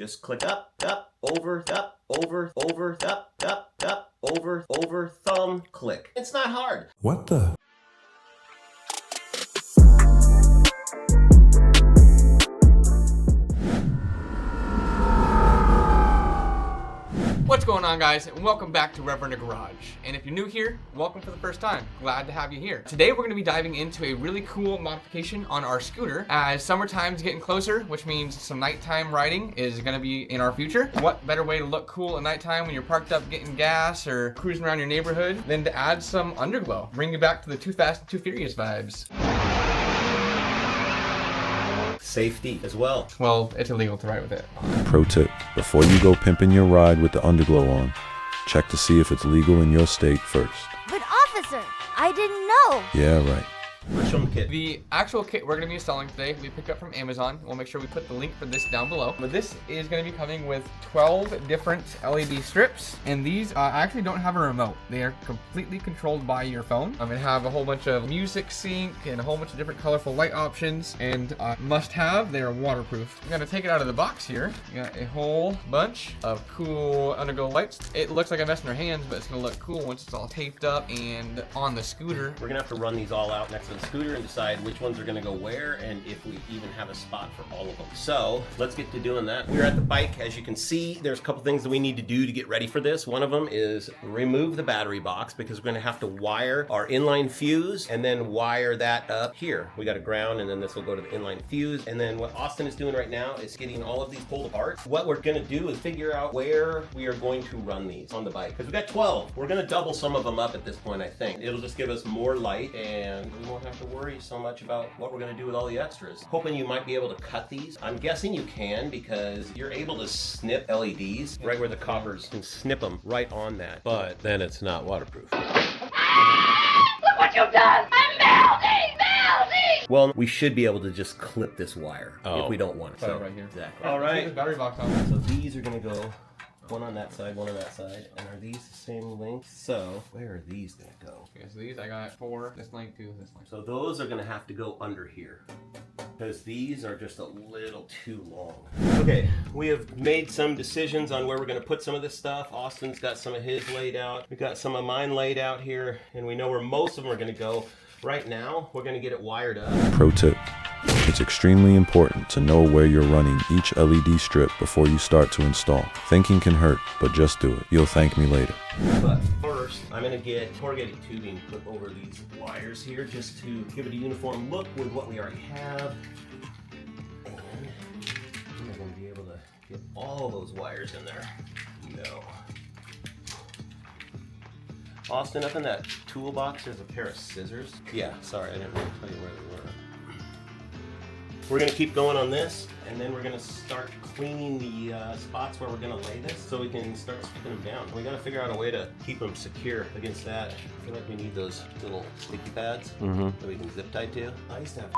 Just click up, over, thumb, click. It's not hard. What the? What's going on, guys, and welcome back to RevRender Garage. And if you're new here, welcome for the first time. Glad to have you here. Today we're going to be diving into a really cool modification on our scooter as summertime's getting closer, which means some nighttime riding is going to be in our future. What better way to look cool at nighttime when you're parked up getting gas or cruising around your neighborhood than to add some underglow, bring you back to the Too Fast and Too Furious vibes. Safety as well. Well, it's illegal to ride with it. Pro tip, before you go pimping your ride with the underglow on, check to see if it's legal in your state first. But officer, I didn't know. Yeah, right. Let's show them the kit. The actual kit we're going to be installing today, we picked up from Amazon. We'll make sure we put the link for this down below. But this is going to be coming with 12 different LED strips. And these actually don't have a remote. They are completely controlled by your phone. They have a whole bunch of music sync and a whole bunch of different colorful light options. And must have, they are waterproof. I'm going to take it out of the box here. You got a whole bunch of cool underglow lights. It looks like a mess in our hands, but it's going to look cool once it's all taped up and on the scooter. We're going to have to run these all out next to the scooter and decide which ones are going to go where and if we even have a spot for all of them. So let's get to doing that. We're at the bike. As you can see, there's a couple things that we need to do to get ready for this. One of them is remove the battery box because we're going to have to wire our inline fuse and then wire that up here. We got a ground and then this will go to the inline fuse. And then what Austin is doing right now is getting all of these pulled apart. What we're going to do is figure out where we are going to run these on the bike because we got 12. We're going to double some of them up at this point, I think. It'll just give us more light and we won't have to worry so much about what we're going to do with all the extras. Hoping you might be able to cut these. I'm guessing you can because you're able to snip LEDs right where the coppers can snip them right on that. But then it's not waterproof. Ah! Look what you've done! I'm melting! Melting! Well, we should be able to just clip this wire if we don't want it. So right here. Exactly. All All right. right. Battery box on. So these are going to go one on that side, one on that side. And are these the same length? So where are these going to go? Okay, so these I got 4, this length, 2, this length. So those are going to have to go under here because these are just a little too long. Okay, we have made some decisions on where we're going to put some of this stuff. Austin's got some of his laid out. We've got some of mine laid out here, and we know where most of them are going to go. Right now, we're going to get it wired up. Pro tip, it's extremely important to know where you're running each LED strip before you start to install. Thinking can hurt, but just do it. You'll thank me later. But first, I'm going to get corrugated tubing put over these wires here just to give it a uniform look with what we already have. And we're going to be able to get all those wires in there. No. Austin, up in that toolbox, there's a pair of scissors. Yeah, sorry, I didn't really tell you where they were. We're going to keep going on this, and then we're going to start cleaning the spots where we're going to lay this so we can start sticking them down. We got to figure out a way to keep them secure against that. I feel like we need those little sticky pads that we can zip tie to. I used to have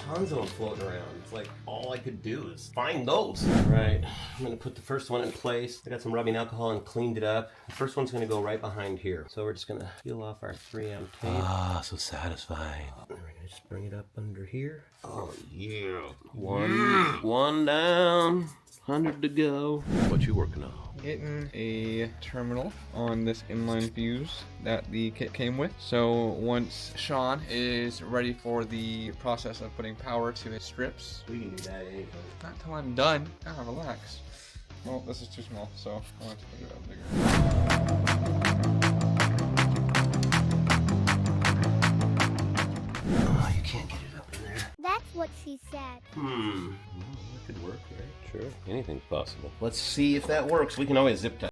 tons of them floating around. It's like all I could do is find those. All right, I'm going to put the first one in place. I got some rubbing alcohol and cleaned it up. The first one's going to go right behind here. So we're just going to peel off our 3M tape. Ah, so satisfying. We're going to just bring it up under here. Oh, yeah. One down, 100 to go. What you working on? Getting a terminal on this inline fuse that the kit came with. So once Sean is ready for the process of putting power to his strips, We can do that anytime. not till I'm done. Ah, relax. Well, this is too small, so I want to put it up bigger. Oh, you can't get it up in there. That's what she said. Well, that could work, right? Sure, anything's possible. Let's see if that works. We can always zip tie.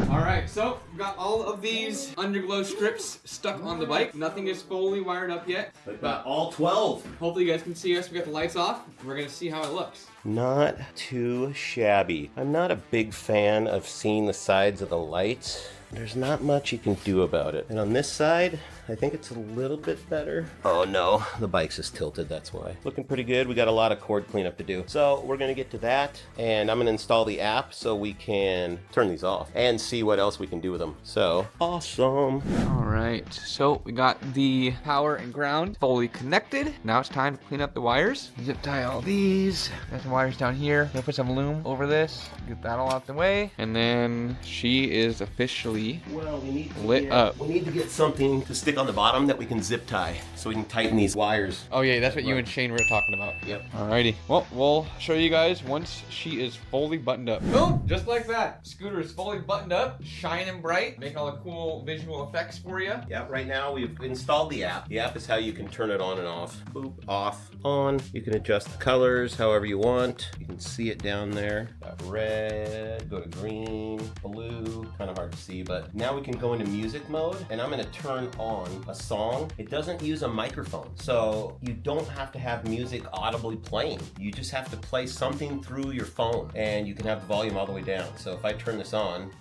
Alright, so we've got all of these underglow strips stuck on the bike. Nothing is fully wired up yet. We've got all 12. Hopefully you guys can see us. We got the lights off. We're gonna see how it looks. Not too shabby. I'm not a big fan of seeing the sides of the lights there's not much you can do about it. And on this side, I think it's a little bit better. Oh no, the bike's just tilted, that's why. Looking pretty good. We got a lot of cord cleanup to do. So we're gonna get to that, and I'm gonna install the app so we can turn these off and see what else we can do with them. So, awesome. All right, so we got the power and ground fully connected. Now it's time to clean up the wires. Zip tie all these. Got some wires down here. Gonna put some loom over this. Get that all out the way. And then she is officially Well, we need to lit up. We need to get something to stick on the bottom that we can zip tie so we can tighten these wires. Oh yeah, that's what you and Shane were talking about. Yep. Alrighty. Well, we'll show you guys once she is fully buttoned up. Boom! Just like that. Scooter is fully buttoned up, shining bright, making all the cool visual effects for you. Yeah, right now we've installed the app. The app is how you can turn it on and off. Boop, off, on. You can adjust the colors however you want. You can see it down there. Got red, go to green, blue. Kind of hard to see, but now we can go into music mode, and I'm gonna turn on a song. It doesn't use a microphone, so you don't have to have music audibly playing. You just have to play something through your phone, and you can have the volume all the way down. So if I turn this on,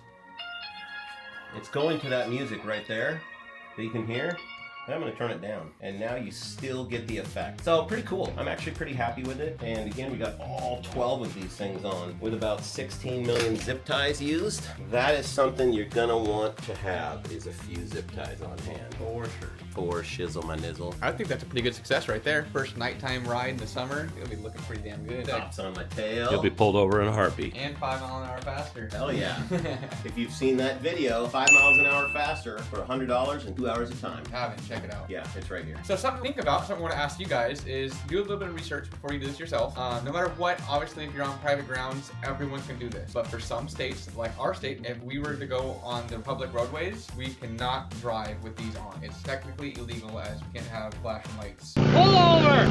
it's going to that music right there that you can hear. And I'm gonna turn it down, and now you still get the effect. So pretty cool. I'm actually pretty happy with it. And again, we got all 12 of these things on with about 16 million zip ties used. That is something you're gonna want to have, is a few zip ties on hand. For sure. For shizzle my nizzle. I think that's a pretty good success right there. First nighttime ride in the summer. It'll be looking pretty damn good. Tops on my tail. You'll be pulled over in a heartbeat. And 5 miles an hour faster. Hell yeah. If you've seen that video, 5 miles an hour faster for $100 in 2 hours of time. Haven't, check it out. Yeah, it's right here. So something to think about, something I want to ask you guys is do a little bit of research before you do this yourself. No matter what, obviously if you're on private grounds, everyone can do this. But for some states, like our state, if we were to go on the public roadways, we cannot drive with these on. It's technically illegal as we can't have flashing lights. Pull over!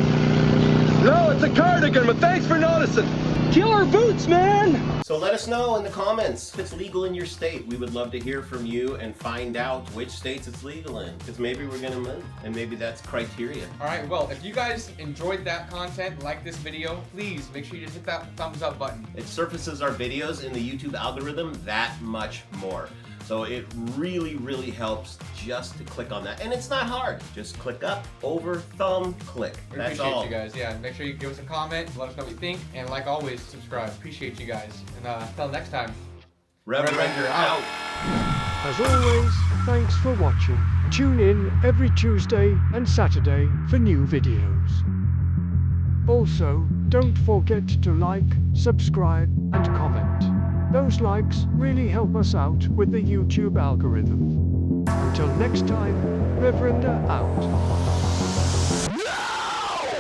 No, it's a cardigan, but thanks for noticing. Killer boots, man! So let us know in the comments if it's legal in your state. We would love to hear from you and find out which states it's legal in, because maybe we're gonna move, and maybe that's criteria. All right, well, if you guys enjoyed that content, like this video, please make sure you just hit that thumbs up button. It surfaces our videos in the YouTube algorithm that much more. So it really, really helps just to click on that. And it's not hard. Just click up, over, thumb, click. We That's appreciate all. you guys. Yeah, make sure you give us a comment, let us know what you think, and like always, subscribe. Appreciate you guys. And until next time, RevRender out. As always, thanks for watching. Tune in every Tuesday and Saturday for new videos. Also, don't forget to like, subscribe, and comment. Those likes really help us out with the YouTube algorithm. Until next time, RevRender out.